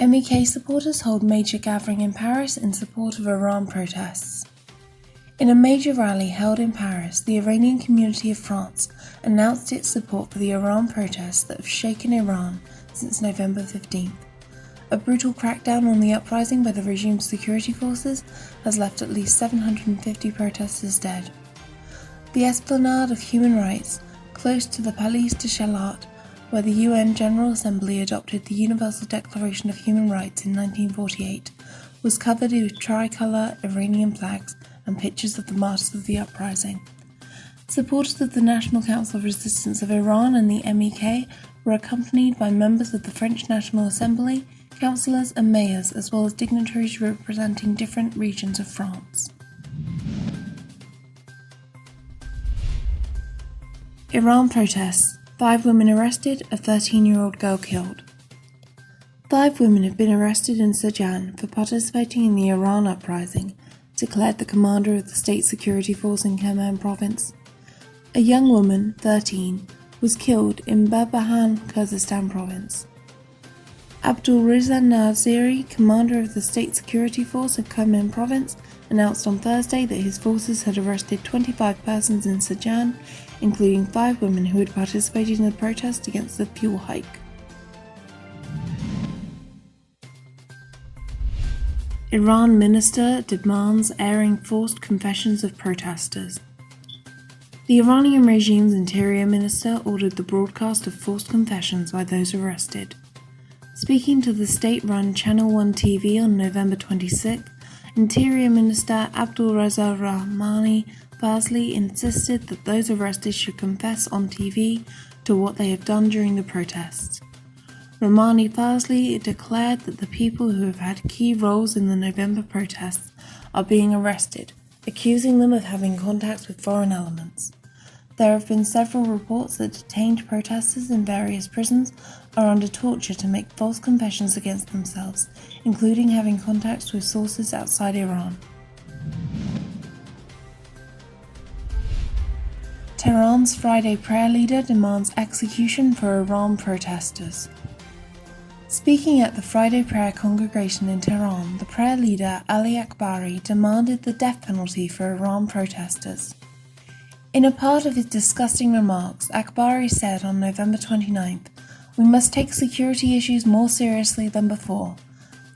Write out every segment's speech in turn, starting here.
MEK supporters hold major gathering in Paris in support of Iran protests. In a major rally held in Paris, the Iranian community of France announced its support for the Iran protests that have shaken Iran since November 15th. A brutal crackdown on the uprising by the regime's security forces has left at least 750 protesters dead. The Esplanade of Human Rights, close to the Palais de Chaillot, where the UN General Assembly adopted the Universal Declaration of Human Rights in 1948, was covered with tricolour Iranian flags and pictures of the martyrs of the uprising. Supporters of the National Council of Resistance of Iran and the MEK were accompanied by members of the French National Assembly, councilors and mayors, as well as dignitaries representing different regions of France. Iran protests. 5 women arrested, a 13-year-old girl killed. 5 women have been arrested in Sajan for participating in the Iran uprising, declared the commander of the state security force in Kerman province. A young woman, 13, was killed in Babahan, Kyrgyzstan province. Abdul Riza Naziri, commander of the state security force of Kerman province, announced on Thursday that his forces had arrested 25 persons in Sajan, including 5 women who had participated in the protest against the fuel hike. Iran minister demands airing forced confessions of protesters. The Iranian regime's interior minister ordered the broadcast of forced confessions by those arrested. Speaking to the state-run Channel 1 TV on November 26, Interior Minister Abdul Reza Rahmani Fazli insisted that those arrested should confess on TV to what they have done during the protests. Rahmani Fazli declared that the people who have had key roles in the November protests are being arrested, accusing them of having contacts with foreign elements. There have been several reports that detained protesters in various prisons are under torture to make false confessions against themselves, including having contacts with sources outside Iran. Tehran's Friday prayer leader demands execution for Iran protesters. Speaking at the Friday prayer congregation in Tehran, the prayer leader Ali Akbari demanded the death penalty for Iran protesters. In a part of his disgusting remarks, Akbari said on November 29th, "We must take security issues more seriously than before,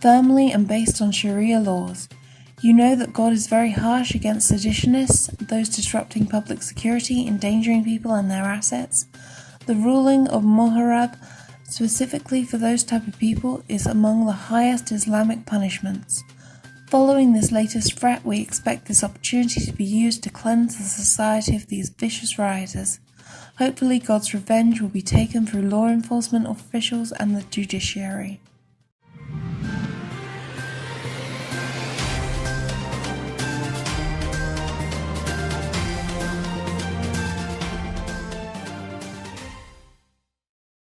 firmly and based on Sharia laws. You know that God is very harsh against seditionists, those disrupting public security, endangering people and their assets. The ruling of Muharram, specifically for those type of people, is among the highest Islamic punishments. Following this latest threat, we expect this opportunity to be used to cleanse the society of these vicious rioters. Hopefully God's revenge will be taken through law enforcement officials and the judiciary."